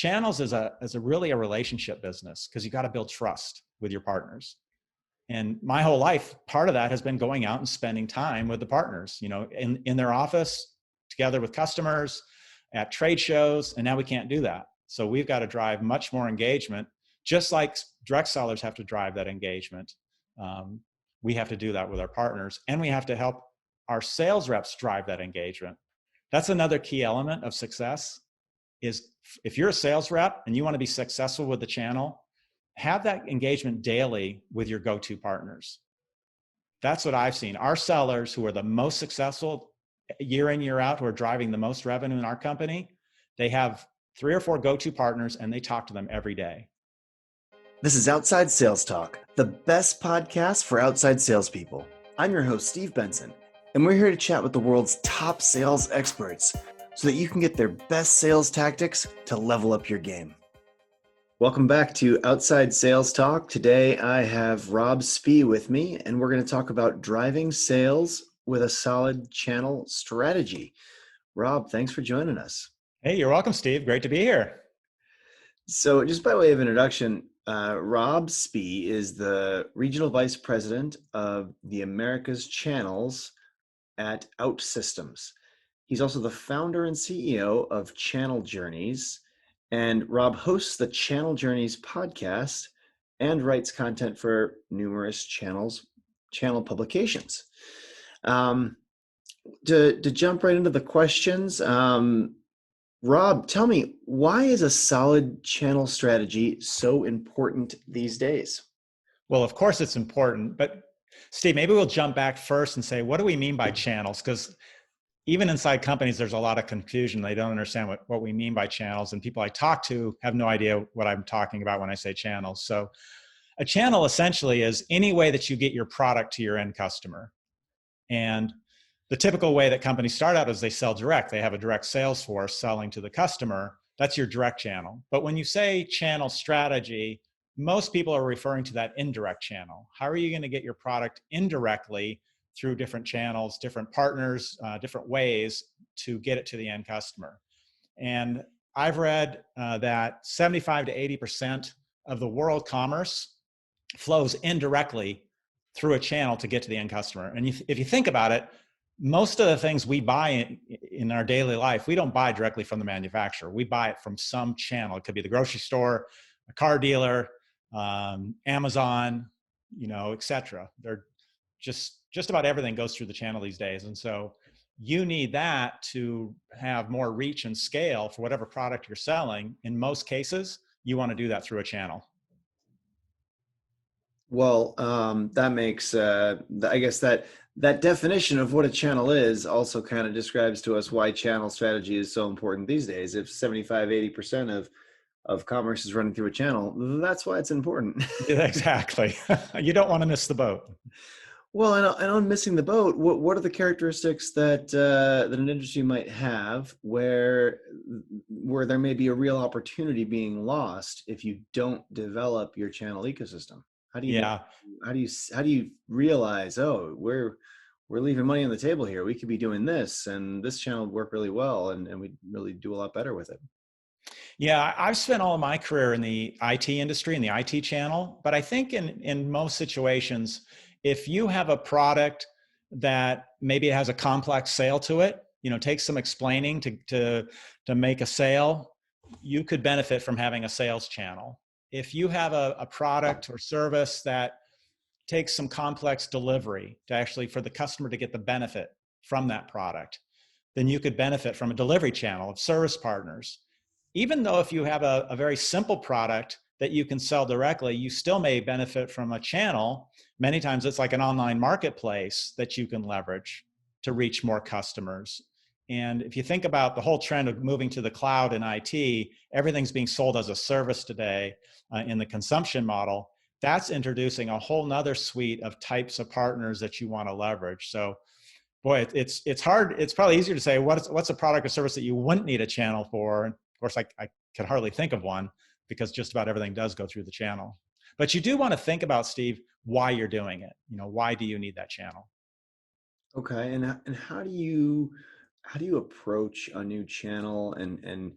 channels is a really a relationship business because you got to build trust with your partners. And my whole life, part of that has been going out and spending time with the partners, in their office, together with customers, at trade shows, and now we can't do that. So we've got to drive much more engagement, just like direct sellers have to drive that engagement. We have to do that with our partners, and we have to help our sales reps drive that engagement. That's another key element of success is if you're a sales rep and you want to be successful with the channel, have that engagement daily with your go-to partners. That's what I've seen. Our sellers who are the most successful year in, year out, who are driving the most revenue in our company, they have 3 or 4 go-to partners and they talk to them every day. This is Outside Sales Talk, the best podcast for outside salespeople. I'm your host, Steve Benson, and we're here to chat with the world's top sales experts so that you can get their best sales tactics to level up your game. Welcome back to Outside Sales Talk. Today I have Rob Spee with me, and we're going to talk about driving sales with a solid channel strategy. Rob, thanks for joining us. Hey, you're welcome, Steve. Great to be here. So just by way of introduction, Rob Spee is the Regional Vice President of the Americas Channels at OutSystems. He's also the founder and CEO of Channel Journeys, and Rob hosts the Channel Journeys podcast and writes content for numerous channel publications. To jump right into the questions, Rob, tell me, why is a solid channel strategy so important these days? Well, of course it's important, but Steve, maybe we'll jump back first and say, what do we mean by channels? Because even inside companies, there's a lot of confusion. They don't understand what we mean by channels, and people I talk to have no idea what I'm talking about when I say channels. So a channel essentially is any way that you get your product to your end customer. And the typical way that companies start out is they sell direct. They have a direct sales force selling to the customer. That's your direct channel. But when you say channel strategy, most people are referring to that indirect channel. How are you going to get your product indirectly through different channels, different partners, different ways to get it to the end customer? And I've read that 75 to 80% of the world commerce flows indirectly through a channel to get to the end customer. And if you think about it, most of the things we buy in our daily life, we don't buy directly from the manufacturer. We buy it from some channel. It could be the grocery store, a car dealer, Amazon, et cetera. They're just about everything goes through the channel these days. And so you need that to have more reach and scale for whatever product you're selling. In most cases, you want to do that through a channel. Well, that makes, I guess that definition of what a channel is also kind of describes to us why channel strategy is so important these days. If 75, 80% of commerce is running through a channel, that's why it's important. Yeah, exactly. You don't want to miss the boat. Well, and on missing the boat, what are the characteristics that an industry might have where there may be a real opportunity being lost if you don't develop your channel ecosystem? How do you realize, oh, we're leaving money on the table here. We could be doing this, and this channel would work really well, and we'd really do a lot better with it. Yeah, I've spent all of my career in the IT industry, in the IT channel, but I think in most situations, if you have a product that maybe has a complex sale to it, takes some explaining to make a sale, you could benefit from having a sales channel. If you have a product or service that takes some complex delivery for the customer to get the benefit from that product, then you could benefit from a delivery channel of service partners. Even though if you have a very simple product that you can sell directly, you still may benefit from a channel. Many times it's like an online marketplace that you can leverage to reach more customers. And if you think about the whole trend of moving to the cloud in IT, everything's being sold as a service today in the consumption model. That's introducing a whole nother suite of types of partners that you want to leverage. So, boy, it's hard. It's probably easier to say what's a product or service that you wouldn't need a channel for. Of course, I could hardly think of one because just about everything does go through the channel. But you do want to think about, Steve, why you're doing it. Why do you need that channel? Okay, and how do you approach a new channel and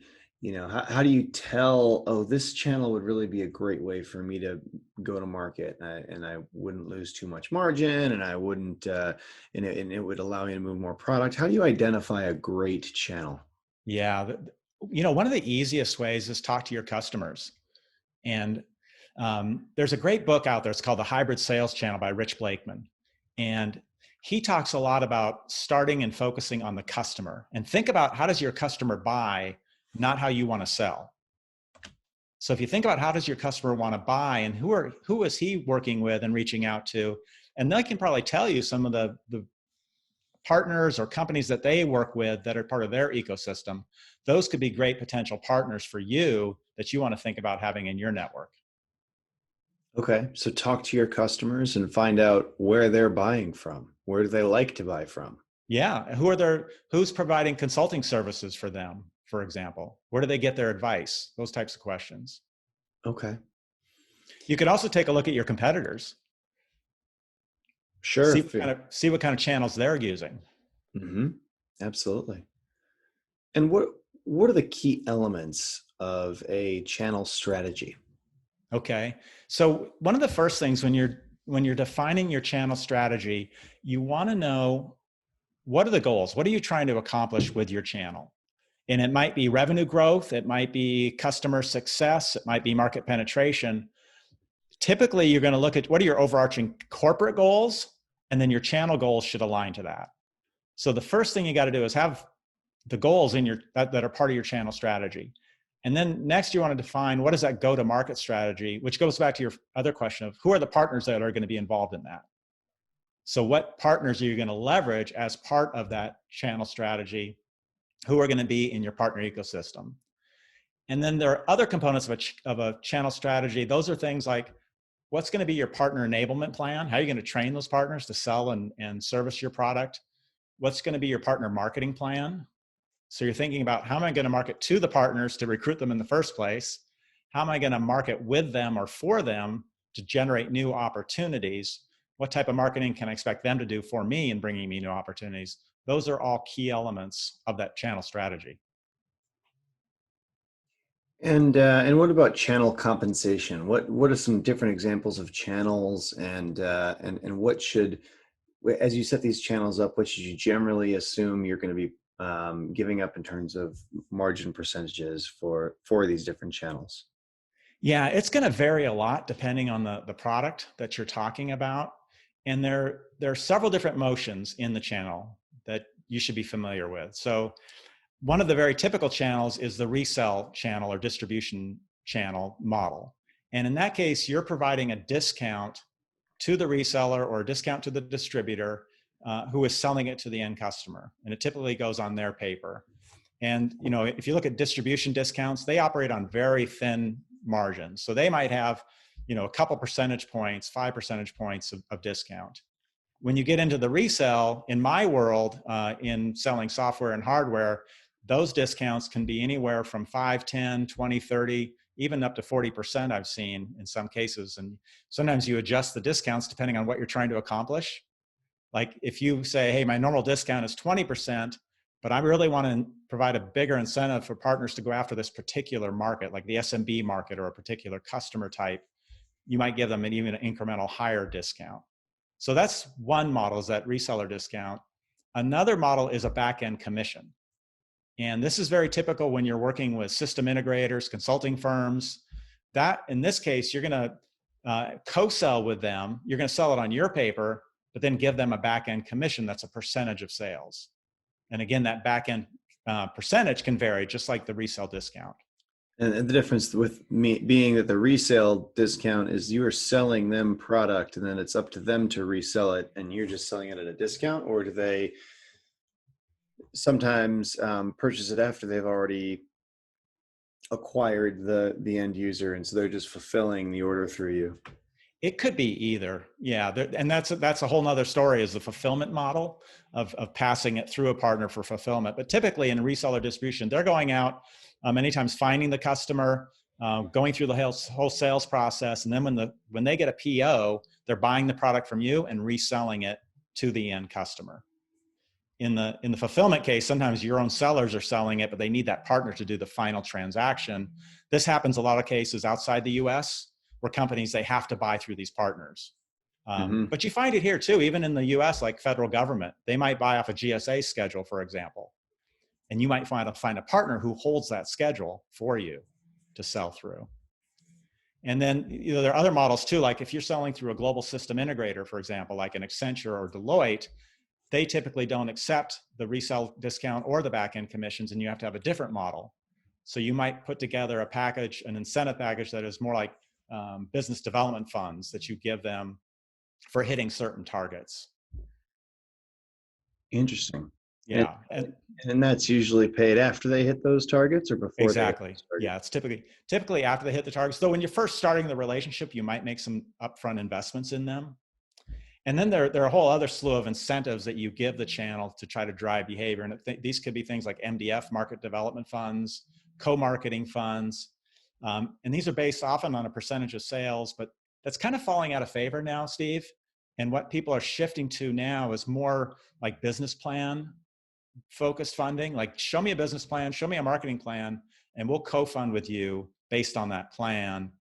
how do you tell, oh, this channel would really be a great way for me to go to market, and I wouldn't lose too much margin, and I wouldn't, and it would allow me to move more product. How do you identify a great channel? Yeah. One of the easiest ways is talk to your customers. And there's a great book out there. It's called The Hybrid Sales Channel by Rich Blakeman. And he talks a lot about starting and focusing on the customer. And think about, how does your customer buy, not how you want to sell. So if you think about, how does your customer want to buy, and who is he working with and reaching out to, and they can probably tell you some of the partners or companies that they work with that are part of their ecosystem. Those could be great potential partners for you that you want to think about having in your network. Okay, so talk to your customers and find out where they're buying from. Where do they like to buy from? Yeah. Who's providing consulting services for them, for example? Where do they get their advice? Those types of questions. Okay, You could also take a look at your competitors. sure. See what kind of channels they're using. Mm-hmm. Absolutely. And what are the key elements of a channel strategy? Okay. So one of the first things when you're defining your channel strategy, you want to know, what are the goals? What are you trying to accomplish with your channel? And it might be revenue growth, it might be customer success, it might be market penetration. Typically, you're going to look at, what are your overarching corporate goals, and then your channel goals should align to that. So the first thing you got to do is have the goals in that are part of your channel strategy. And then next, you want to define, what is that go-to-market strategy, which goes back to your other question of, who are the partners that are going to be involved in that? So what partners are you going to leverage as part of that channel strategy? Who are going to be in your partner ecosystem? And then there are other components of a channel strategy. Those are things like, what's going to be your partner enablement plan? How are you going to train those partners to sell and service your product? What's going to be your partner marketing plan? So you're thinking about, how am I going to market to the partners to recruit them in the first place? How am I going to market with them or for them to generate new opportunities? What type of marketing can I expect them to do for me in bringing me new opportunities? Those are all key elements of that channel strategy. And what about channel compensation? What are some different examples of channels, and what should, as you set these channels up, what should you generally assume you're going to be giving up in terms of margin percentages for these different channels? Yeah, it's going to vary a lot depending on the product that you're talking about. And there are several different motions in the channel that you should be familiar with. So one of the very typical channels is the resell channel or distribution channel model. And in that case, you're providing a discount to the reseller or a discount to the distributor who is selling it to the end customer. And it typically goes on their paper. And if you look at distribution discounts, they operate on very thin margins. So they might have a couple percentage points, 5 percentage points of discount. When you get into the resell, in my world, in selling software and hardware, those discounts can be anywhere from 5, 10, 20, 30, even up to 40% I've seen in some cases. And sometimes you adjust the discounts depending on what you're trying to accomplish. Like if you say, hey, my normal discount is 20%, but I really want to provide a bigger incentive for partners to go after this particular market, like the SMB market or a particular customer type, you might give them even an incremental higher discount. So that's one model, is that reseller discount. Another model is a back-end commission. And this is very typical when you're working with system integrators, consulting firms. That, in this case, you're going to co-sell with them. You're going to sell it on your paper, but then give them a back-end commission that's a percentage of sales. And again, that back-end percentage can vary, just like the resale discount. And the difference with me being that the resale discount is you are selling them product, and then it's up to them to resell it, and you're just selling it at a discount, or do they sometimes purchase it after they've already acquired the end user, and so they're just fulfilling the order through you? It could be either. Yeah. And that's a whole nother story, is the fulfillment model of passing it through a partner for fulfillment. But typically in reseller distribution, they're going out many times, finding the customer, going through the whole sales process. And then when they get a PO, they're buying the product from you and reselling it to the end customer. in the fulfillment case, sometimes your own sellers are selling it, but they need that partner to do the final transaction. This happens a lot of cases outside the US where companies, they have to buy through these partners. But you find it here too, even in the US, like federal government, they might buy off a GSA schedule, for example, and you might find a partner who holds that schedule for you to sell through. And then, you know, there are other models too, like if you're selling through a global system integrator, for example, like an Accenture or Deloitte, they typically don't accept the resale discount or the back-end commissions, and you have to have a different model. So you might put together a package, an incentive package that is more like business development funds that you give them for hitting certain targets. Interesting. Yeah. And that's usually paid after they hit those targets or before? Exactly. Yeah, it's typically after they hit the targets. So when you're first starting the relationship, you might make some upfront investments in them. And then there are a whole other slew of incentives that you give the channel to try to drive behavior. And these could be things like MDF, market development funds, co-marketing funds. And these are based often on a percentage of sales, but that's kind of falling out of favor now, Steve. And what people are shifting to now is more like business plan focused funding. Like, show me a business plan, show me a marketing plan, and we'll co-fund with you based on that plan,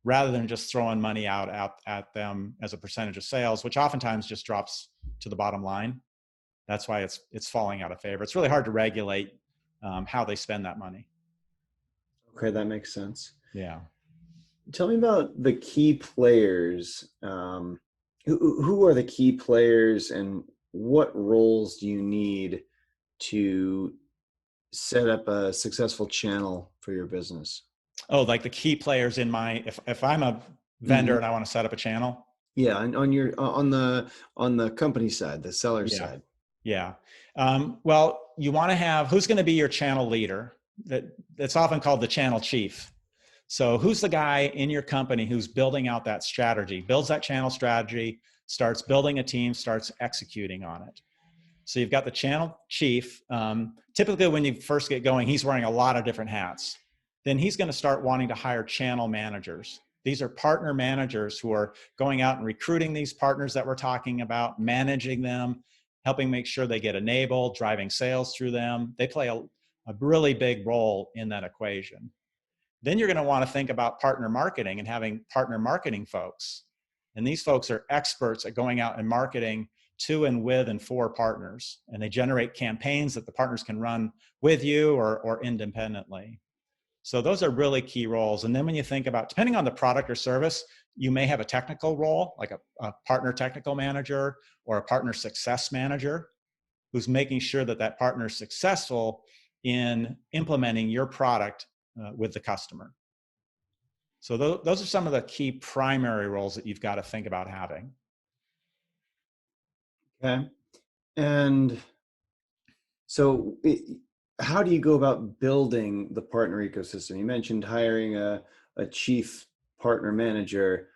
rather than just throwing money out at them as a percentage of sales, which oftentimes just drops to the bottom line. That's why it's falling out of favor. It's really hard to regulate how they spend that money. Okay, that makes sense. Yeah. Tell me about the key players. Who are the key players, and what roles do you need to set up a successful channel for your business? Oh, like the key players in my, if I'm a vendor and I want to set up a channel. Yeah, and on the company side, the seller side. Yeah. Well, you want to have, who's going to be your channel leader? That's often called the channel chief. So who's the guy in your company who's building out that strategy, builds that channel strategy, starts building a team, starts executing on it. So you've got the channel chief. Typically when you first get going, he's wearing a lot of different hats. Then he's going to start wanting to hire channel managers. These are partner managers who are going out and recruiting these partners that we're talking about, managing them, helping make sure they get enabled, driving sales through them. They play a really big role in that equation. Then you're going to want to think about partner marketing and having partner marketing folks. And these folks are experts at going out and marketing to and with and for partners. And they generate campaigns that the partners can run with you or independently. So those are really key roles. And then when you think about, depending on the product or service, you may have a technical role, like a partner technical manager or a partner success manager, who's making sure that that partner is successful in implementing your product with the customer. So those are some of the key primary roles that you've got to think about having. Okay. And so how do you go about building the partner ecosystem? You mentioned hiring a chief partner manager.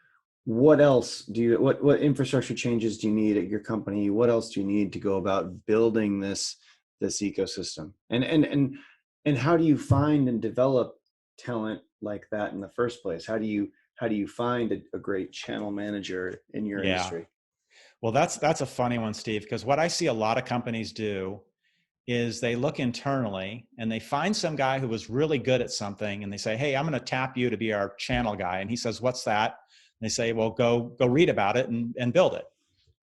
What else do you, what infrastructure changes do you need at your company? What else do you need to go about building this ecosystem? And how do you find and develop talent like that in the first place? How do you find a great channel manager in your industry? Well, that's a funny one, Steve, because what I see a lot of companies do is they look internally and they find some guy who was really good at something and they say, hey, I'm going to tap you to be our channel guy. And he says, what's that? And they say, well, go read about it and build it.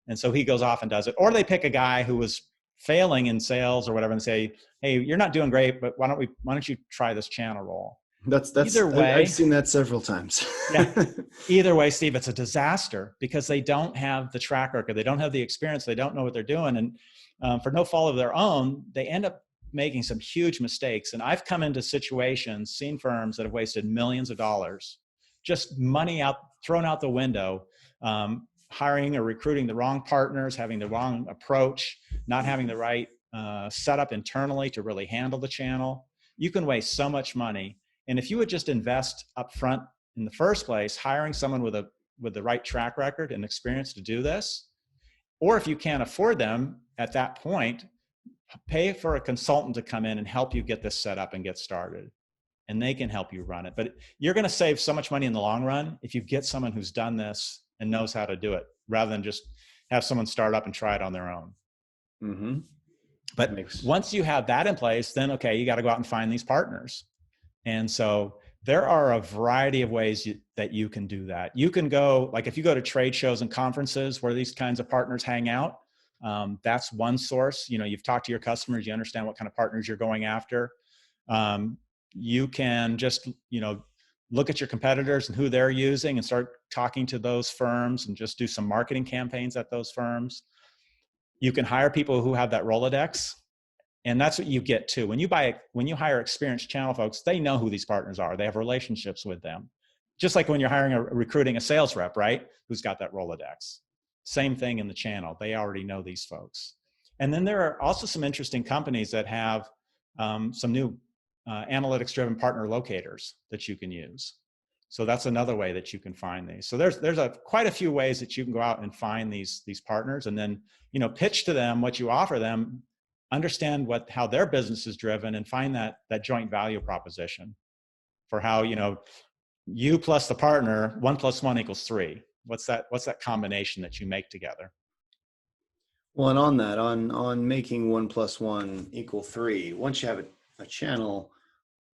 And so he goes off and does it. Or they pick a guy who was failing in sales or whatever and say, hey, you're not doing great, but why don't you try this channel role? That's either way, I've seen that several times. Yeah. Either way, Steve, it's a disaster because they don't have the track record. They don't have the experience. They don't know what they're doing. And for no fault of their own, they end up making some huge mistakes. And I've come into situations, seen firms that have wasted millions of dollars, just money thrown out the window, hiring or recruiting the wrong partners, having the wrong approach, not having the right setup internally to really handle the channel. You can waste so much money. And if you would just invest upfront in the first place, hiring someone with the right track record and experience to do this, or if you can't afford them at that point, pay for a consultant to come in and help you get this set up and get started. And they can help you run it. But you're going to save so much money in the long run if you get someone who's done this and knows how to do it, rather than just have someone start up and try it on their own. Mm-hmm. That But makes once you have that in place, then okay, you got to go out and find these partners. And so there are a variety of ways that you can do that. You can go, like if you go to trade shows and conferences where these kinds of partners hang out, that's one source. You know, you've talked to your customers, you understand what kind of partners you're going after. You can just, you know, look at your competitors and who they're using and start talking to those firms and just do some marketing campaigns at those firms. You can hire people who have that Rolodex. And that's what you get too. When you hire experienced channel folks, they know who these partners are. They have relationships with them. Just like when you're recruiting a sales rep, right? Who's got that Rolodex. Same thing in the channel. They already know these folks. And then there are also some interesting companies that have some new analytics-driven partner locators that you can use. So that's another way that you can find these. So there's quite a few ways that you can go out and find these partners, and then, you know, pitch to them what you offer them, understand how their business is driven, and find that joint value proposition for how, you know, you plus the partner, 1 + 1 = 3. What's that combination that you make together? Well, and on that, on making 1 + 1 = 3, once you have a channel,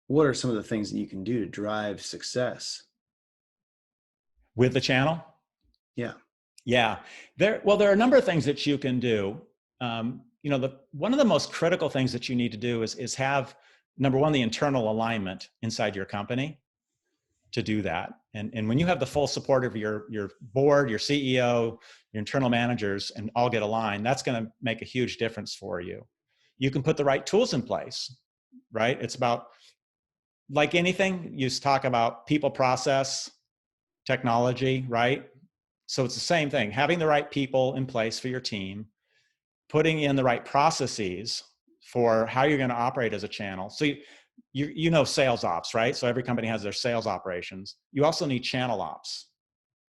what are some of the things that you can do to drive success With the channel? Yeah. Yeah. There are a number of things that you can do. You know, one of the most critical things that you need to do is have, number one, the internal alignment inside your company to do that. And when you have the full support of your board, your CEO, your internal managers, and all get aligned, that's going to make a huge difference for you. You can put the right tools in place, right? It's about, like anything, you talk about people, process, technology, right? So it's the same thing, having the right people in place for your team, putting in the right processes for how you're going to operate as a channel. So you know sales ops, right? So every company has their sales operations. You also need channel ops.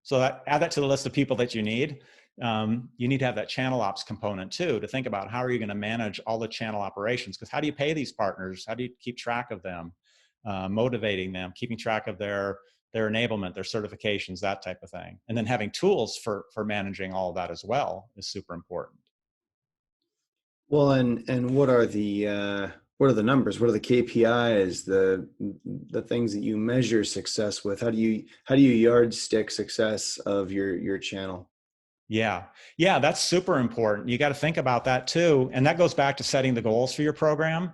So add that to the list of people that you need. You need to have that channel ops component too, to think about how are you going to manage all the channel operations, because how do you pay these partners? How do you keep track of them, motivating them, keeping track of their enablement, their certifications, that type of thing. And then having tools for managing all of that as well is super important. Well, and what are the numbers? What are the KPIs? The things that you measure success with? How do you yardstick success of your channel? Yeah, that's super important. You got to think about that too, and that goes back to setting the goals for your program,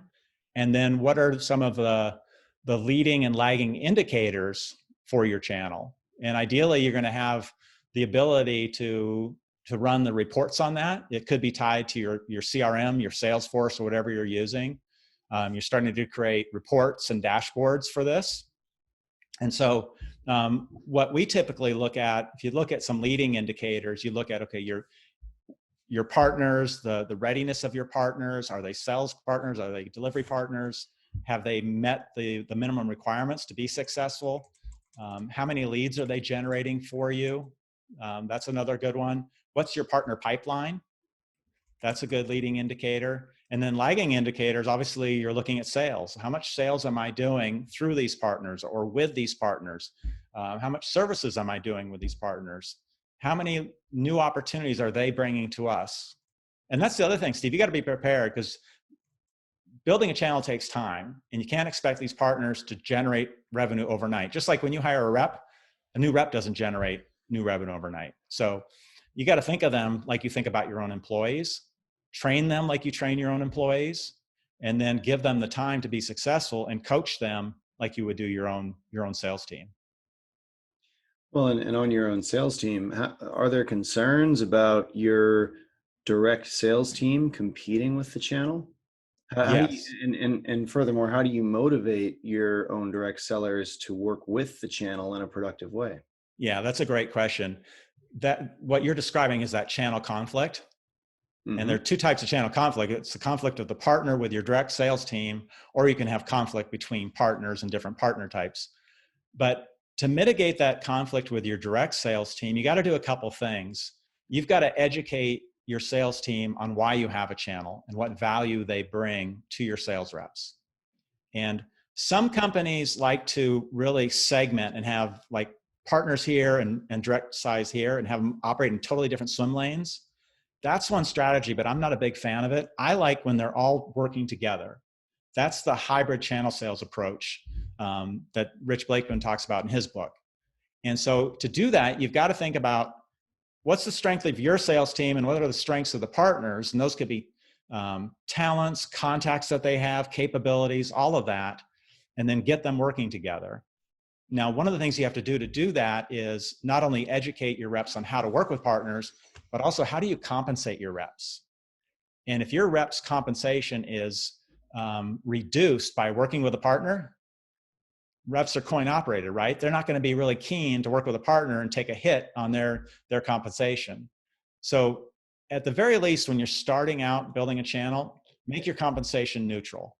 and then what are some of the leading and lagging indicators for your channel. And ideally, you're going to have the ability to run the reports on that. It could be tied to your CRM, your Salesforce, or whatever you're using. You're starting to create reports and dashboards for this. And so what we typically look at, if you look at some leading indicators, you look at, okay, your partners, the readiness of your partners. Are they sales partners? Are they delivery partners? Have they met the minimum requirements to be successful? How many leads are they generating for you? That's another good one. What's your partner pipeline? That's a good leading indicator. And then lagging indicators, obviously you're looking at sales. How much sales am I doing through these partners or with these partners? How much services am I doing with these partners? How many new opportunities are they bringing to us? And that's the other thing, Steve, you got to be prepared, because building a channel takes time, and you can't expect these partners to generate revenue overnight. Just like when you hire a rep, a new rep doesn't generate new revenue overnight. So you got to think of them like you think about your own employees, train them like you train your own employees, and then give them the time to be successful and coach them like you would do your own sales team. Well, and on your own sales team, are there concerns about your direct sales team competing with the channel? How do you, Yes. and furthermore, how do you motivate your own direct sellers to work with the channel in a productive way? Yeah, that's a great question. That what you're describing is that channel conflict. And there are two types of channel conflict. It's the conflict of the partner with your direct sales team, or you can have conflict between partners and different partner types. But to mitigate that conflict with your direct sales team, you got to do a couple things. You've got to educate your sales team on why you have a channel and what value they bring to your sales reps. And some companies like to really segment and have like partners here and direct size here and have them operate in totally different swim lanes. That's one strategy, but I'm not a big fan of it. I like when they're all working together. That's the hybrid channel sales approach that Rich Blakeman talks about in his book. And so to do that, you've got to think about what's the strength of your sales team and what are the strengths of the partners. And those could be talents, contacts that they have, capabilities, all of that, and then get them working together. Now, one of the things you have to do that is not only educate your reps on how to work with partners, but also how do you compensate your reps? And if your rep's compensation is reduced by working with a partner, reps are coin operated, right? They're not going to be really keen to work with a partner and take a hit on their compensation. So at the very least, when you're starting out building a channel, make your compensation neutral.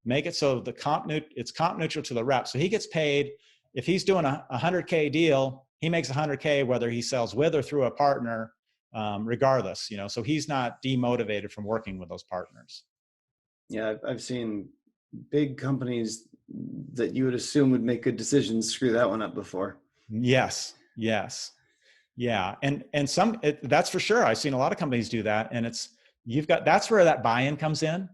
Make it so it's comp neutral to the rep. So he gets paid, if he's doing a 100K deal, he makes 100K whether he sells with or through a partner, regardless, so he's not demotivated from working with those partners. Yeah, I've seen big companies that you would assume would make good decisions screw that one up before. Yes. Yeah. And that's for sure. I've seen a lot of companies do that. And that's where that buy-in comes in.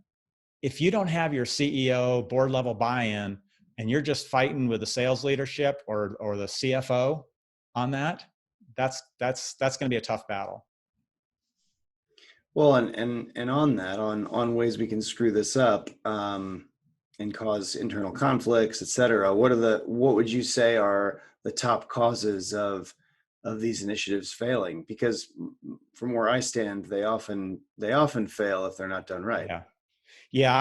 If you don't have your CEO board level buy-in and you're just fighting with the sales leadership or the CFO on that's going to be a tough battle. Well, and on that, on ways we can screw this up, and cause internal conflicts, et cetera. What would you say are the top causes of these initiatives failing? Because from where I stand, they often fail if they're not done right. Yeah.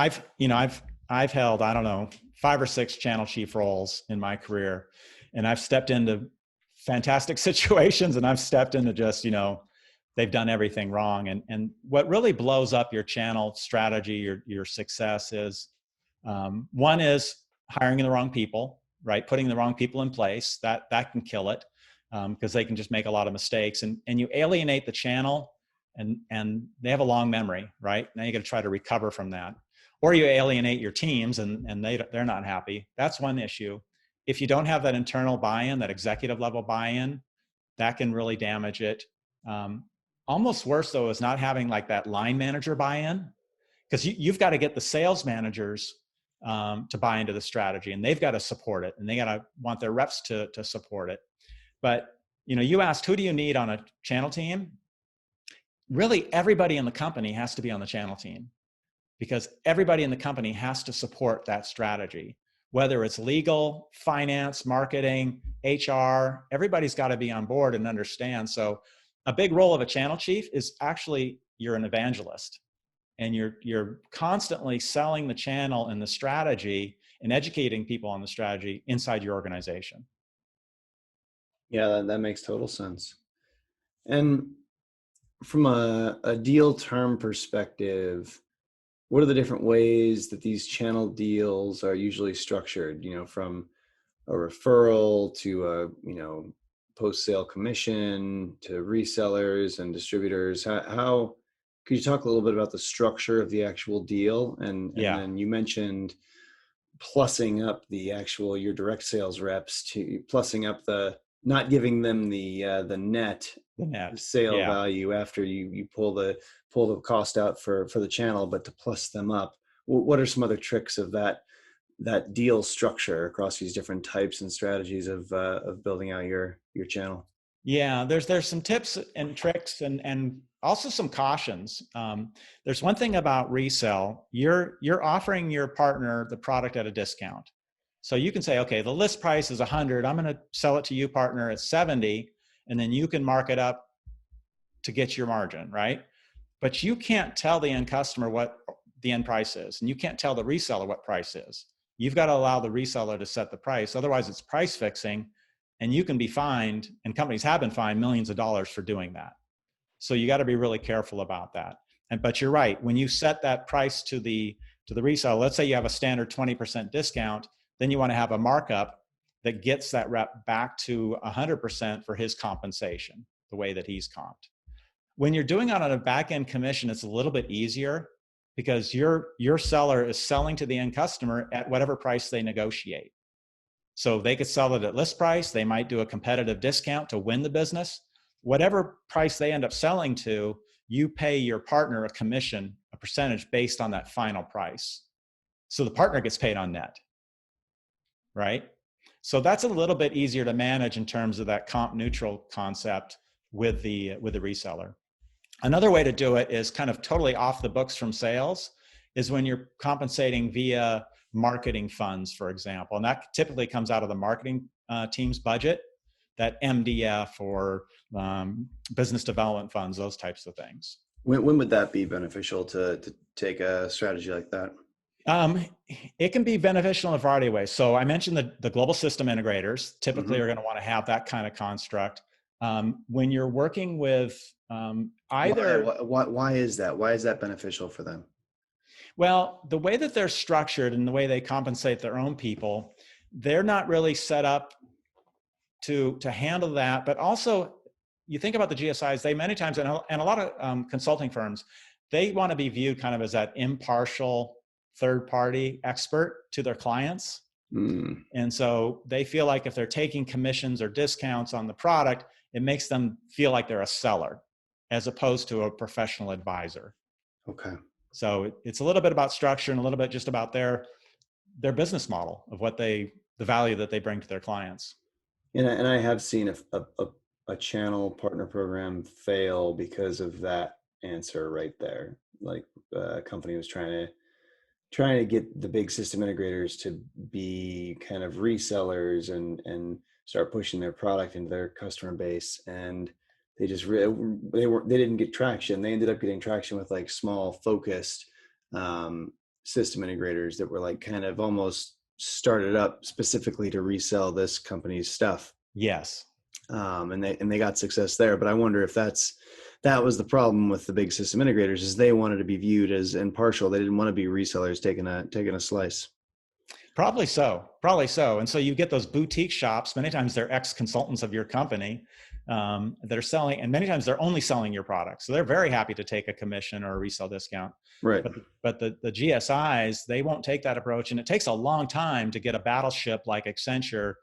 I've held, I don't know, 5 or 6 channel chief roles in my career, and I've stepped into fantastic situations, and I've stepped into just, they've done everything wrong. And what really blows up your channel strategy, your success is, one is hiring the wrong people, right? Putting the wrong people in place, that can kill it, because they can just make a lot of mistakes, and you alienate the channel, and they have a long memory, right? Now you got to try to recover from that, or you alienate your teams, and they're not happy. That's one issue. If you don't have that internal buy-in, that executive level buy-in, that can really damage it. Almost worse though is not having like that line manager buy-in, because you've got to get the sales managers to buy into the strategy, and they've got to support it, and they got to want their reps to support it. But you asked, who do you need on a channel team? Really, everybody in the company has to be on the channel team, because everybody in the company has to support that strategy, whether it's legal, finance, marketing, HR. Everybody's got to be on board and understand. So a big role of a channel chief is actually you're an evangelist, and you're constantly selling the channel and the strategy and educating people on the strategy inside your organization. Yeah, that makes total sense. And from a deal term perspective, what are the different ways that these channel deals are usually structured? From a referral to a post-sale commission to resellers and distributors. How could you talk a little bit about the structure of the actual deal? And then you mentioned plussing up your direct sales reps, to plussing up not giving them the net sale value after you pull the cost out for the channel, but to plus them up. What are some other tricks of that deal structure across these different types and strategies of building out your channel? Yeah, there's some tips and tricks and also some cautions. There's one thing about resell. You're offering your partner the product at a discount. So you can say, okay, the list price is 100. I'm going to sell it to you, partner, at 70, and then you can mark it up to get your margin, right? But you can't tell the end customer what the end price is, and you can't tell the reseller what price is. You've got to allow the reseller to set the price. Otherwise, it's price fixing, and you can be fined, and companies have been fined millions of dollars for doing that. So you got to be really careful about that. But you're right. When you set that price to the reseller, let's say you have a standard 20% discount, then you want to have a markup that gets that rep back to 100% for his compensation, the way that he's comped. When you're doing it on a back-end commission, it's a little bit easier, because your seller is selling to the end customer at whatever price they negotiate. So they could sell it at list price. They might do a competitive discount to win the business. Whatever price they end up selling to, you pay your partner a commission, a percentage based on that final price. So the partner gets paid on net, right? So that's a little bit easier to manage in terms of that comp neutral concept with the reseller. Another way to do it is kind of totally off the books from sales, is when you're compensating via marketing funds, for example. And that typically comes out of the marketing team's budget, that MDF or business development funds, those types of things. When would that be beneficial to take a strategy like that? It can be beneficial in a variety of ways. So I mentioned the global system integrators typically are going to want to have that kind of construct. When you're working with either... Why is that? Why is that beneficial for them? Well, the way that they're structured and the way they compensate their own people, they're not really set up to handle that. But also, you think about the GSIs, they many times, and a lot of consulting firms, they want to be viewed kind of as that impartial third-party expert to their clients. And so they feel like if they're taking commissions or discounts on the product, it makes them feel like they're a seller as opposed to a professional advisor. Okay. So it's a little bit about structure and a little bit just about their business model of what the value that they bring to their clients. And I have seen a channel partner program fail because of that answer right there. Like a company was trying to get the big system integrators to be kind of resellers and start pushing their product into their customer base, and they just they didn't get traction. They ended up getting traction with like small focused system integrators that were like kind of almost started up specifically to resell this company's stuff. Yes. And they got success there. But I wonder if that was the problem with the big system integrators, is they wanted to be viewed as impartial. They didn't want to be resellers taking a slice. Probably so. And so you get those boutique shops, many times they're ex-consultants of your company that are selling, and many times they're only selling your product. So they're very happy to take a commission or a resale discount. Right. But the GSIs, they won't take that approach. And it takes a long time to get a battleship like Accenture,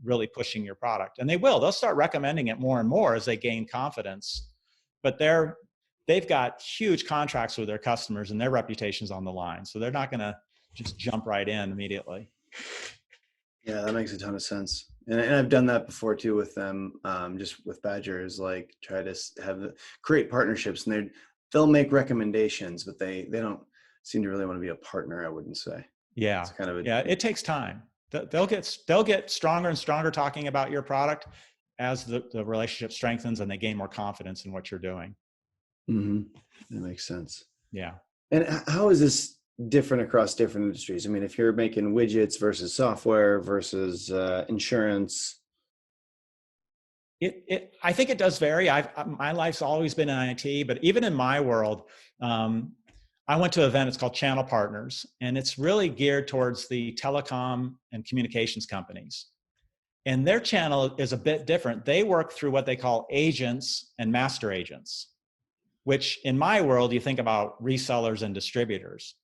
really pushing your product. And they'll start recommending it more and more as they gain confidence. But they've got huge contracts with their customers and their reputation's on the line. So they're not going to just jump right in immediately. Yeah, that makes a ton of sense. And I've done that before too with them, just with Badger, is like try to create partnerships, and they'll make recommendations, but they don't seem to really want to be a partner, I wouldn't say. Yeah. It's kind of it takes time. They'll get stronger and stronger talking about your product as the relationship strengthens and they gain more confidence in what you're doing. Mm-hmm. That makes sense. Yeah. And how is this different across different industries? I mean, if you're making widgets versus software versus insurance. I think it does vary. My life's always been in IT, but even in my world, I went to an event, it's called Channel Partners, and it's really geared towards the telecom and communications companies. And their channel is a bit different. They work through what they call agents and master agents, which in my world, you think about resellers and distributors.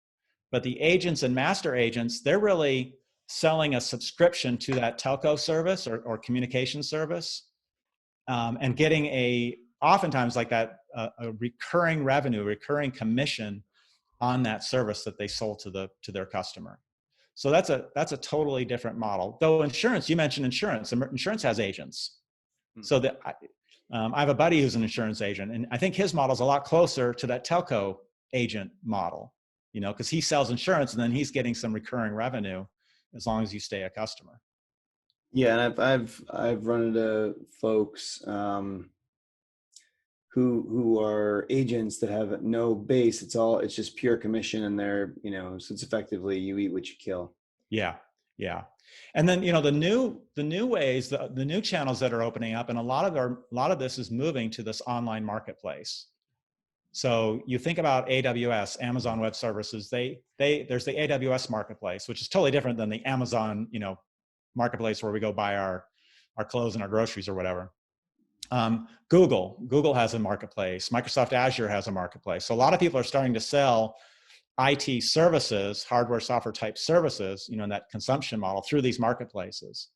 But the agents and master agents, they're really selling a subscription to that telco service or communication service, and getting oftentimes like that, a recurring revenue, recurring commission on that service that they sold to their customer. So that's a totally different model. Though insurance, you mentioned insurance. Insurance has agents. So I have a buddy who's an insurance agent, and I think his model is a lot closer to that telco agent model, because he sells insurance and then he's getting some recurring revenue as long as you stay a customer. Yeah, and I've run into folks who are agents that have no base. It's just pure commission, and they're, so it's effectively you eat what you kill. Yeah. And then, the new ways, the new channels that are opening up, and a lot of this is moving to this online marketplace. So you think about AWS, Amazon Web Services, there's the AWS marketplace, which is totally different than the Amazon, marketplace where we go buy our clothes and our groceries or whatever. Google has a marketplace. Microsoft Azure has a marketplace. So a lot of people are starting to sell IT services, hardware, software type services, in that consumption model through these marketplaces.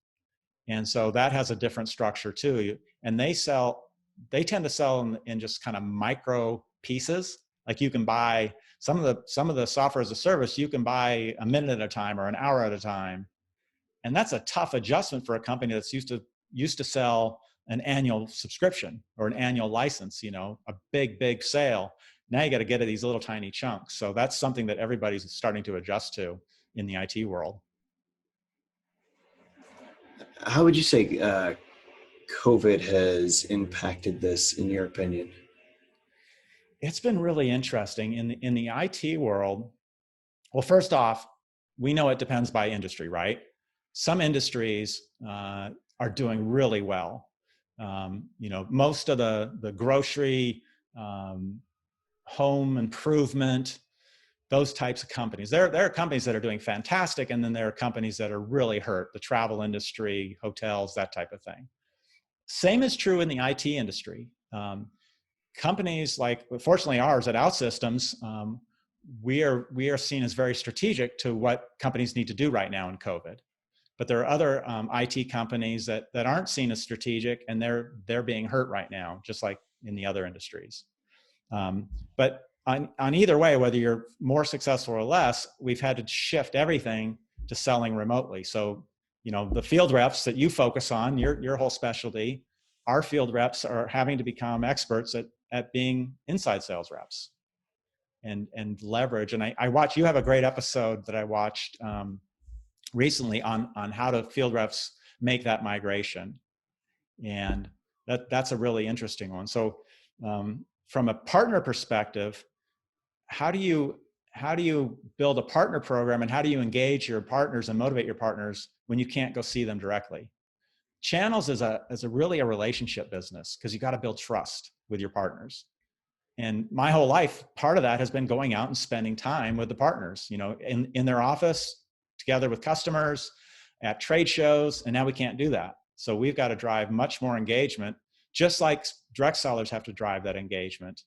And so that has a different structure too. And they sell they tend to sell in just kind of micro pieces. Like you can buy some of the software as a service, you can buy a minute at a time or an hour at a time. And that's a tough adjustment for a company that's used to sell an annual subscription or an annual license, a big sale. Now you got to get to these little tiny chunks. So that's something that everybody's starting to adjust to in the IT world. How would you say COVID has impacted this, in your opinion? It's been really interesting in the IT world. Well, first off, we know it depends by industry, right? Some industries are doing really well. Most of the grocery, home improvement, those types of companies. There are companies that are doing fantastic, and then there are companies that are really hurt. The travel industry, hotels, that type of thing. Same is true in the IT industry. Companies like, fortunately ours at OutSystems, we are seen as very strategic to what companies need to do right now in COVID. But there are other IT companies that aren't seen as strategic, and they're being hurt right now, just like in the other industries. But on either way, whether you're more successful or less, we've had to shift everything to selling remotely. So, the field reps that you focus on, your whole specialty, our field reps are having to become experts at being inside sales reps and leverage. And I watch, you have a great episode that I watched recently on how do field reps make that migration. And that's a really interesting one. So from a partner perspective, how do you build a partner program, and how do you engage your partners and motivate your partners when you can't go see them directly? Channels is a really a relationship business, because you got to build trust with your partners. And my whole life, part of that has been going out and spending time with the partners, in their office, together with customers, at trade shows, and now we can't do that. So we've got to drive much more engagement, just like direct sellers have to drive that engagement.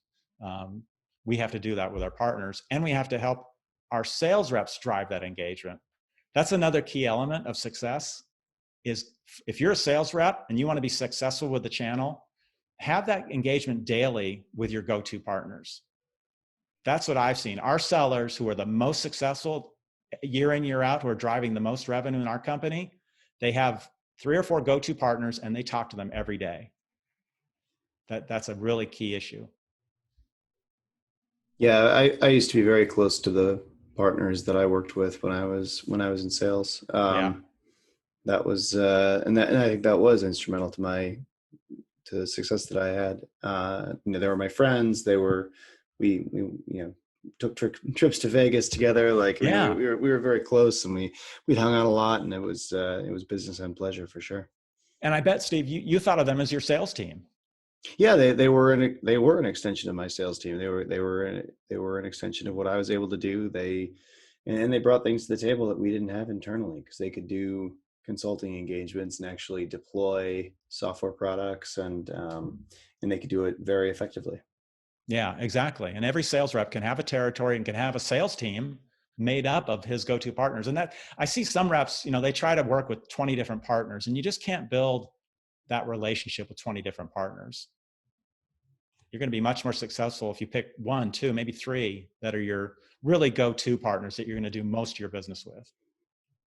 We have to do that with our partners, and we have to help our sales reps drive that engagement. That's another key element of success. Is if you're a sales rep and you want to be successful with the channel, have that engagement daily with your go-to partners. That's what I've seen. Our sellers who are the most successful year in, year out, who are driving the most revenue in our company, they have 3 or 4 go-to partners, and they talk to them every day. That's a really key issue. Yeah, I used to be very close to the partners that I worked with when I was in sales. Yeah. That was and I think that was instrumental to the success that I had. They were my friends. We took trips to Vegas together. Like, Yeah. we were very close, and we'd hung out a lot, and it was business and pleasure for sure. And I bet, Steve, you thought of them as your sales team. Yeah, they were an extension of my sales team. They were an extension of what I was able to do. They brought things to the table that we didn't have internally, because they could do consulting engagements and actually deploy software products, and they could do it very effectively. Yeah, exactly. And every sales rep can have a territory and can have a sales team made up of his go-to partners. And that, I see some reps, they try to work with 20 different partners, and you just can't build that relationship with 20 different partners. You're going to be much more successful if you pick 1, 2, maybe 3 that are your really go-to partners that you're going to do most of your business with.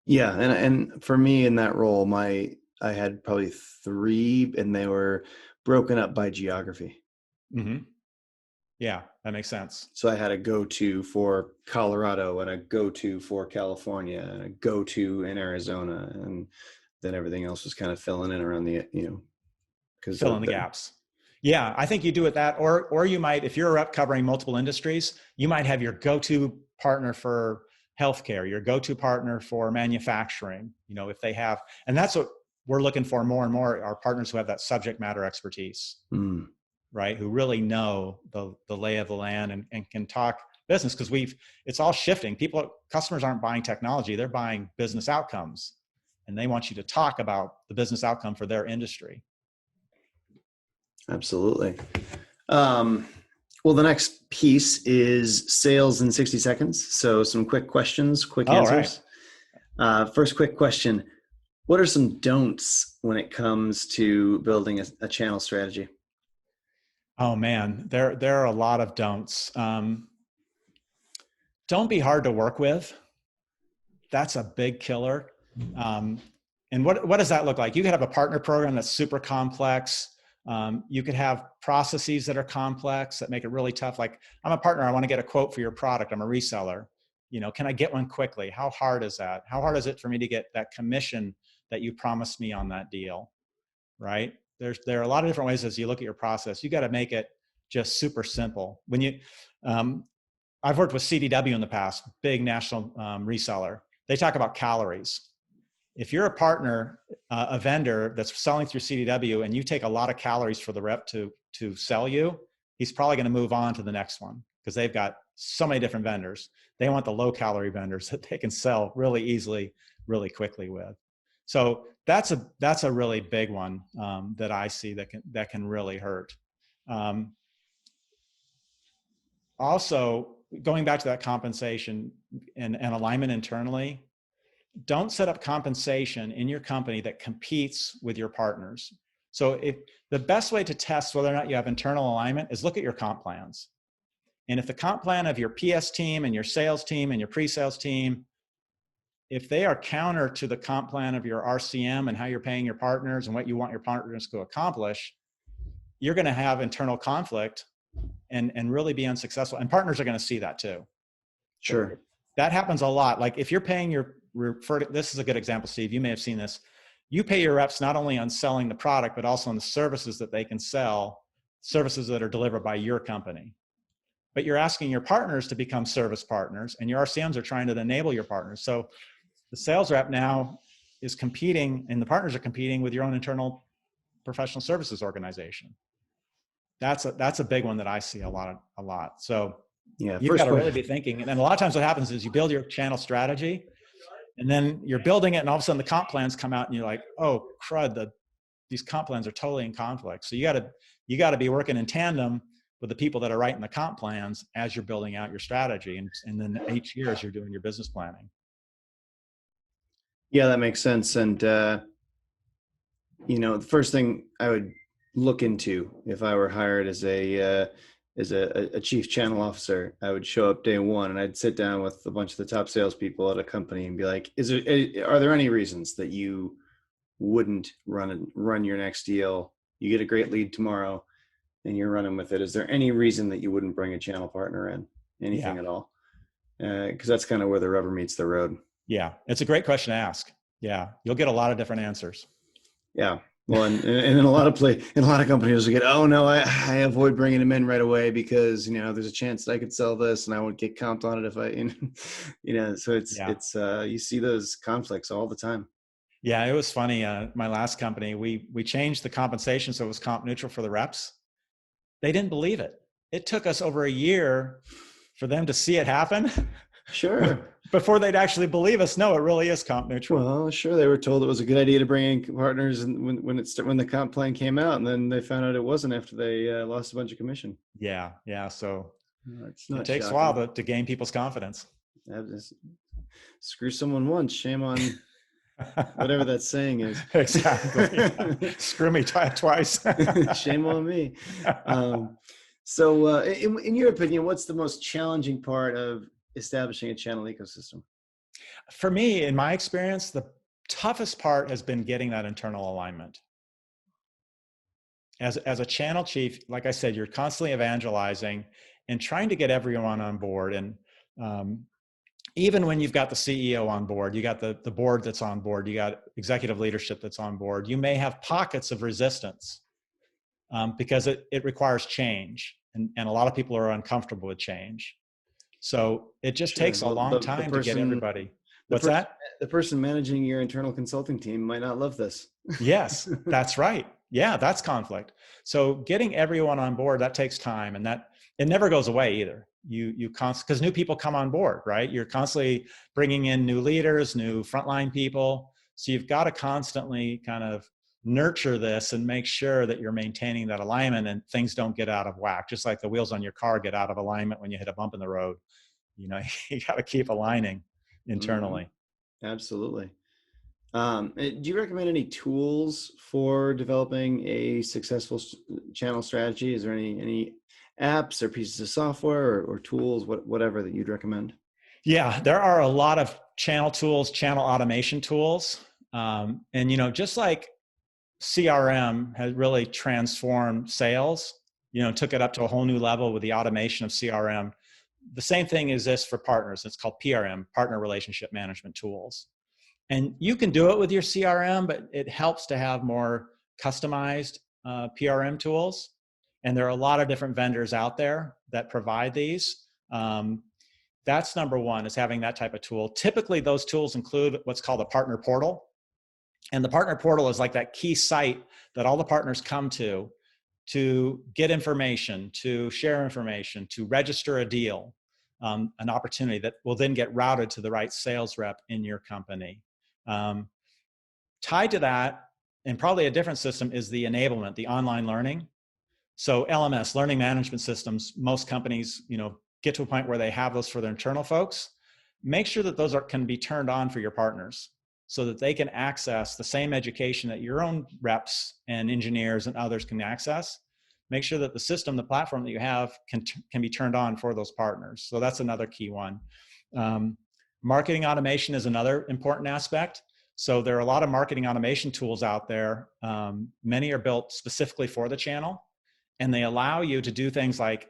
Yeah, and for me in that role, I had probably 3, and they were broken up by geography. Mm-hmm. Yeah, that makes sense. So I had a go-to for Colorado, and a go-to for California, and a go-to in Arizona, and then everything else was kind of filling in around the, because fill in the gaps. Yeah, I think you do it that, or you might, if you're a rep covering multiple industries, you might have your go-to partner for healthcare, your go-to partner for manufacturing, if they have, and that's what we're looking for more and more, our partners who have that subject matter expertise, right? Who really know the lay of the land and can talk business, because it's all shifting. Customers aren't buying technology, they're buying business outcomes, and they want you to talk about the business outcome for their industry. Absolutely. Well, the next piece is sales in 60 seconds. So some quick questions, quick answers. Right. First quick question. What are some don'ts when it comes to building a channel strategy? Oh man, there are a lot of don'ts. Don't be hard to work with. That's a big killer. Um, and what does that look like? You could have a partner program that's super complex. You could have processes that are complex that make it really tough. Like, I'm a partner, I want to get a quote for your product. I'm a reseller. Can I get one quickly? How hard is that? How hard is it for me to get that commission that you promised me on that deal? Right? There are a lot of different ways as you look at your process. You got to make it just super simple. I've worked with CDW in the past, big national reseller. They talk about calories. If you're a partner, a vendor that's selling through CDW, and you take a lot of calories for the rep to sell you, he's probably going to move on to the next one because they've got so many different vendors. They want the low calorie vendors that they can sell really easily, really quickly with. So that's a really big one that I see that can really hurt. Also, going back to that compensation and alignment internally, don't set up compensation in your company that competes with your partners. So if the best way to test whether or not you have internal alignment is look at your comp plans. And if the comp plan of your PS team and your sales team and your pre-sales team, if they are counter to the comp plan of your RCM and how you're paying your partners and what you want your partners to accomplish, you're going to have internal conflict and really be unsuccessful. And partners are going to see that too. Sure. That happens a lot. Like if you're paying this is a good example, Steve, you may have seen this. You pay your reps not only on selling the product, but also on the services that they can sell, services that are delivered by your company. But you're asking your partners to become service partners, and your RCMs are trying to enable your partners. So the sales rep now is competing, and the partners are competing with your own internal professional services organization. That's a big one that I see a lot. So Yeah, you've got to really be thinking. And then a lot of times what happens is you build your channel strategy, and then you're building it, and all of a sudden the comp plans come out, and you're like, oh crud, these comp plans are totally in conflict. So you got to be working in tandem with the people that are writing the comp plans as you're building out your strategy, and then each year as you're doing your business planning. Yeah, that makes sense. And the first thing I would look into if I were hired as a chief channel officer, I would show up day one and I'd sit down with a bunch of the top salespeople at a company and be like, are there any reasons that you wouldn't run your next deal? You get a great lead tomorrow and you're running with it. Is there any reason that you wouldn't bring a channel partner in? Anything at all? Because that's kind of where the rubber meets the road. Yeah, it's a great question to ask. Yeah, you'll get a lot of different answers. Yeah. Well, and in a lot of companies, you get, oh no, I avoid bringing them in right away because there's a chance that I could sell this and I would get comped on it if I, so it's you see those conflicts all the time. Yeah, it was funny. My last company, we changed the compensation so it was comp neutral for the reps. They didn't believe it. It took us over a year for them to see it happen. Sure. Before they'd actually believe us, no, it really is comp neutral. Well, sure, they were told it was a good idea to bring in partners, and when the comp plan came out, and then they found out it wasn't after they lost a bunch of commission. Yeah. So it takes shocking. a while to gain people's confidence. Screw someone once, shame on whatever that saying is. Exactly. Yeah. Screw me twice. Shame on me. So, in your opinion, what's the most challenging part of establishing a channel ecosystem? For me, in my experience, the toughest part has been getting that internal alignment. As a channel chief, like I said, you're constantly evangelizing and trying to get everyone on board. And even when you've got the CEO on board, you got the board that's on board, you got executive leadership that's on board, you may have pockets of resistance because it requires change. And a lot of people are uncomfortable with change. So it just takes a long time to get everybody. What's that? The person managing your internal consulting team might not love this. Yes, that's right. Yeah, that's conflict. So getting everyone on board, that takes time, and that it never goes away either. You constantly, because new people come on board, right? You're constantly bringing in new leaders, new frontline people. So you've got to constantly kind of nurture this and make sure that you're maintaining that alignment and things don't get out of whack. Just like the wheels on your car get out of alignment when you hit a bump in the road. You got to keep aligning internally. Absolutely. Do you recommend any tools for developing a successful channel strategy? Is there any apps or pieces of software or tools, whatever that you'd recommend? Yeah, there are a lot of channel tools, channel automation tools. And, just like CRM has really transformed sales, took it up to a whole new level with the automation of CRM. The same thing exists for partners. It's called PRM, Partner Relationship Management Tools. And you can do it with your CRM, but it helps to have more customized PRM tools. And there are a lot of different vendors out there that provide these. That's number one, is having that type of tool. Typically, those tools include what's called a partner portal. And the partner portal is like that key site that all the partners come to get information, to share information, to register a deal, an opportunity that will then get routed to the right sales rep in your company. Tied to that, and probably a different system, is the enablement, the online learning. So LMS, learning management systems, most companies, get to a point where they have those for their internal folks. Make sure that those can be turned on for your partners so that they can access the same education that your own reps and engineers and others can access. Make sure that the system, the platform that you have can be turned on for those partners. So that's another key one. Marketing automation is another important aspect. So there are a lot of marketing automation tools out there. Many are built specifically for the channel, and they allow you to do things like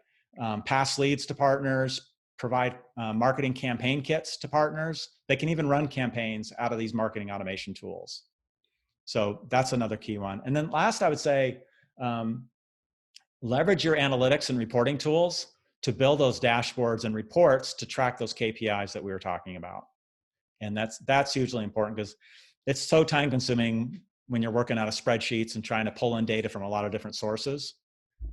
pass leads to partners, provide marketing campaign kits to partners. They can even run campaigns out of these marketing automation tools. So that's another key one. And then last, I would say, leverage your analytics and reporting tools to build those dashboards and reports to track those KPIs that we were talking about. And that's hugely important because it's so time consuming when you're working out of spreadsheets and trying to pull in data from a lot of different sources,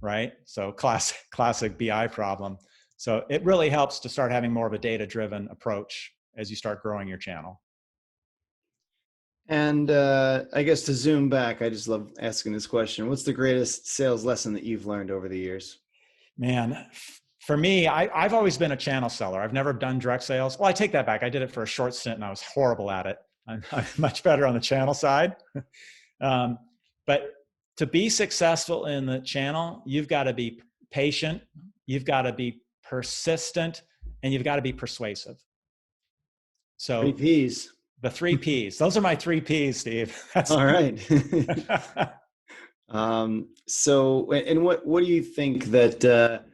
right? So classic BI problem. So it really helps to start having more of a data-driven approach as you start growing your channel. And I guess to zoom back, I just love asking this question. What's the greatest sales lesson that you've learned over the years? Man, for me, I've always been a channel seller. I've never done direct sales. Well, I take that back. I did it for a short stint and I was horrible at it. I'm much better on the channel side. But to be successful in the channel, you've got to be patient, you've got to be persistent, and you've got to be persuasive. So 3 Ps. The 3 Ps. Those are my 3 Ps, Steve. All right. So, and what do you think that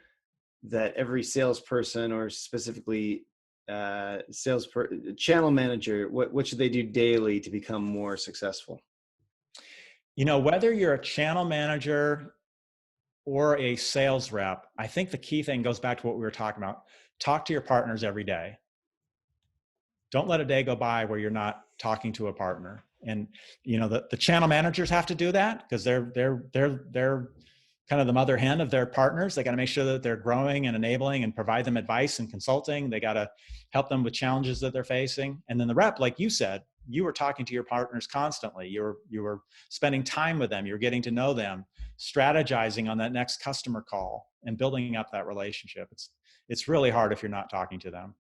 every salesperson, or specifically channel manager, what should they do daily to become more successful? Whether you're a channel manager or a sales rep, I think the key thing goes back to what we were talking about. Talk to your partners every day. Don't let a day go by where you're not talking to a partner. And the channel managers have to do that because they're kind of the mother hen of their partners. They got to make sure that they're growing and enabling and provide them advice and consulting. They got to help them with challenges that they're facing. And then the rep, like you said, you were talking to your partners constantly. You were spending time with them. You're getting to know them, strategizing on that next customer call and building up that relationship. It's really hard if you're not talking to them.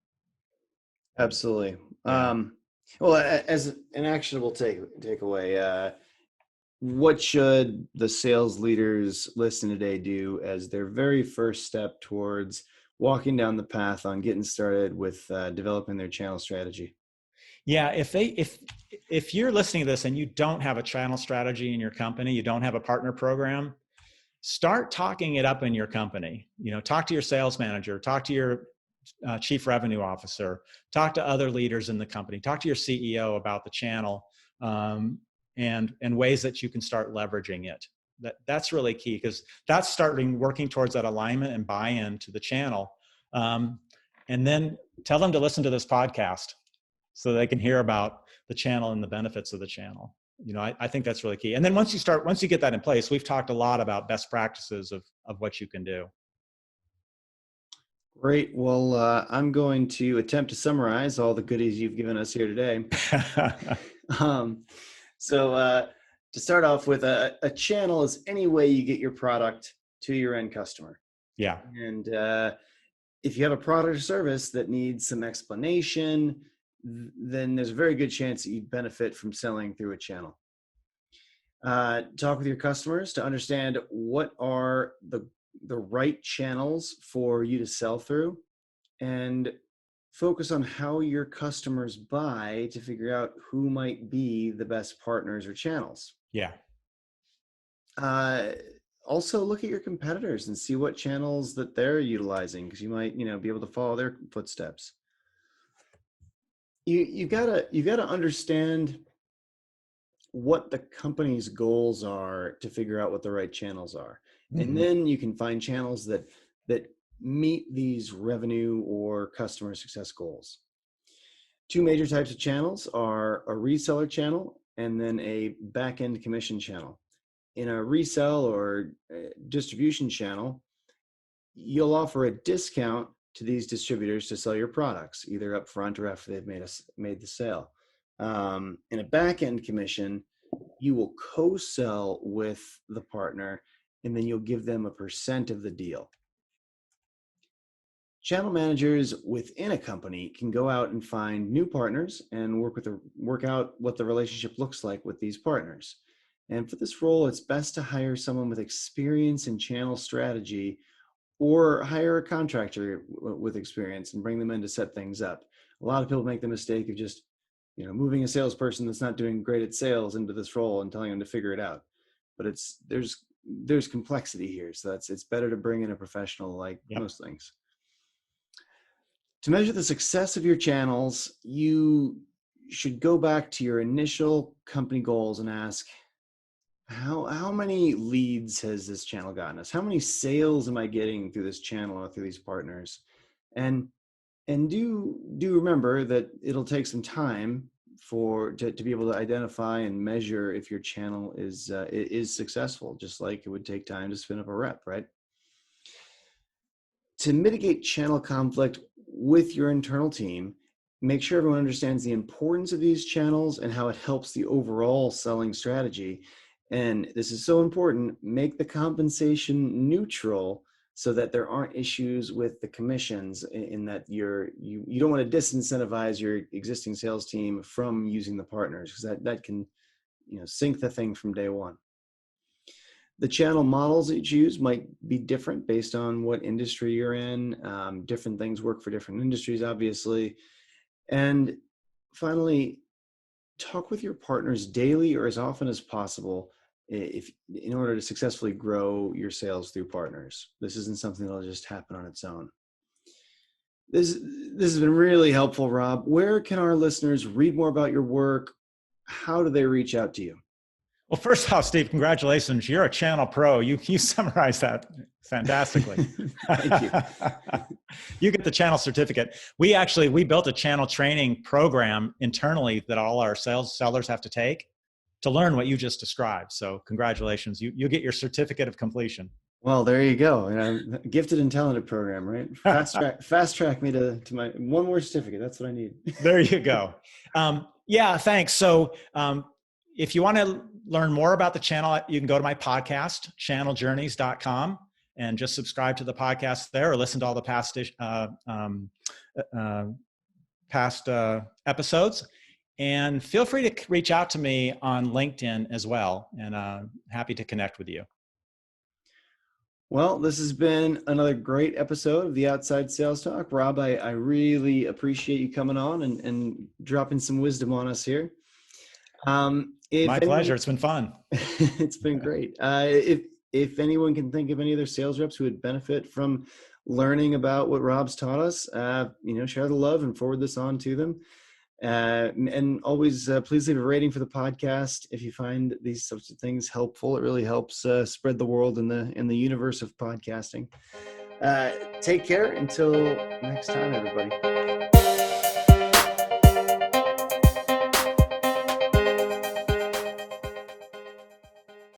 Absolutely. Yeah. Well, as an actionable takeaway, what should the sales leaders listening today do as their very first step towards walking down the path on getting started with developing their channel strategy? Yeah, if you're listening to this and you don't have a channel strategy in your company, you don't have a partner program, start talking it up in your company. Talk to your sales manager, talk to your chief revenue officer, talk to other leaders in the company, talk to your CEO about the channel and ways that you can start leveraging it. That's really key because that's starting working towards that alignment and buy-in to the channel. And then tell them to listen to this podcast so they can hear about the channel and the benefits of the channel. I think that's really key. And then once you get that in place, we've talked a lot about best practices of what you can do. Great. Well, I'm going to attempt to summarize all the goodies you've given us here today. So to start off with, a channel is any way you get your product to your end customer. Yeah. And if you have a product or service that needs some explanation, then there's a very good chance that you'd benefit from selling through a channel. Talk with your customers to understand what are the right channels for you to sell through, and focus on how your customers buy to figure out who might be the best partners or channels. Yeah. Also look at your competitors and see what channels that they're utilizing, because you might, be able to follow their footsteps. You gotta understand what the company's goals are to figure out what the right channels are. Mm-hmm. And then you can find channels that meet these revenue or customer success goals. Two major types of channels are a reseller channel and then a back-end commission channel. In a resell or distribution channel, you'll offer a discount to these distributors to sell your products, either up front or after they've made the sale. In a back-end commission, you will co-sell with the partner, and then you'll give them a % of the deal. Channel managers within a company can go out and find new partners and work out what the relationship looks like with these partners. And for this role, it's best to hire someone with experience in channel strategy, or hire a contractor with experience and bring them in to set things up. A lot of people make the mistake of just, moving a salesperson that's not doing great at sales into this role and telling them to figure it out. But there's complexity here, so it's better to bring in a professional, like most things. To measure the success of your channels, you should go back to your initial company goals and ask, how many leads has this channel gotten us? How many sales am I getting through this channel or through these partners? And do remember that it'll take some time to be able to identify and measure if your channel is successful, just like it would take time to spin up a rep, right? To mitigate channel conflict with your internal team, make sure everyone understands the importance of these channels and how it helps the overall selling strategy. And this is so important, make the compensation neutral so that there aren't issues with the commissions, in that you don't want to disincentivize your existing sales team from using the partners, because that can sink the thing from day one. The channel models that you choose might be different based on what industry you're in. Different things work for different industries, obviously. And finally, talk with your partners daily or as often as possible in order to successfully grow your sales through partners. This isn't something that'll just happen on its own. This has been really helpful, Rob. Where can our listeners read more about your work? How do they reach out to you? Well, first off, Steve, congratulations. You're a channel pro. You summarized that fantastically. Thank you. You get the channel certificate. We built a channel training program internally that all our sellers have to take to learn what you just described. So congratulations. You get your certificate of completion. Well, there you go. Gifted and talented program, right? Fast track me to my one more certificate. That's what I need. There you go. Yeah, thanks. So if you want to learn more about the channel, you can go to my podcast, channeljourneys.com, and just subscribe to the podcast there, or listen to all the past episodes. And feel free to reach out to me on LinkedIn as well, and happy to connect with you. Well, this has been another great episode of the Outside Sales Talk. Rob, I really appreciate you coming on and dropping some wisdom on us here. My pleasure. It's been fun. It's been great. If anyone can think of any other sales reps who would benefit from learning about what Rob's taught us, share the love and forward this on to them. And always please leave a rating for the podcast if you find these sorts of things helpful. It really helps spread the world in the universe of podcasting. Take care until next time, everybody.